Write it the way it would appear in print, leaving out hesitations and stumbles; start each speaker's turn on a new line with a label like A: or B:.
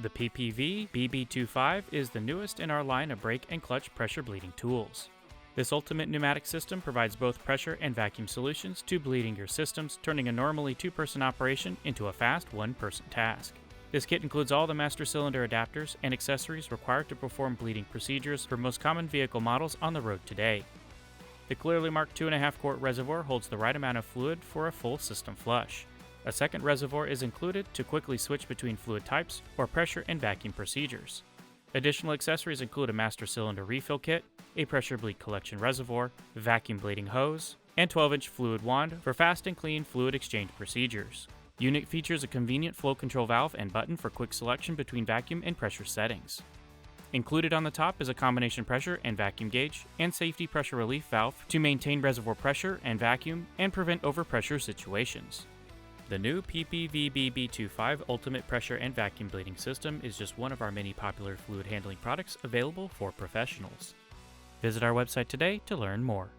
A: The PPVBB25 is the newest in our line of brake and clutch pressure bleeding tools. This ultimate pneumatic system provides both pressure and vacuum solutions to bleeding your systems, turning a normally two-person operation into a fast one-person task. This kit includes all the master cylinder adapters and accessories required to perform bleeding procedures for most common vehicle models on the road today. The clearly marked 2.5 quart reservoir holds the right amount of fluid for a full system flush. A second reservoir is included to quickly switch between fluid types or pressure and vacuum procedures. Additional accessories include a master cylinder refill kit, a pressure bleed collection reservoir, vacuum bleeding hose, and 12-inch fluid wand for fast and clean fluid exchange procedures. Unit features a convenient flow control valve and button for quick selection between vacuum and pressure settings. Included on the top is a combination pressure and vacuum gauge and safety pressure relief valve to maintain reservoir pressure and vacuum and prevent overpressure situations. The new PPVBB25 Ultimate Pressure and Vacuum Bleeding System is just one of our many popular fluid handling products available for professionals. Visit our website today to learn more.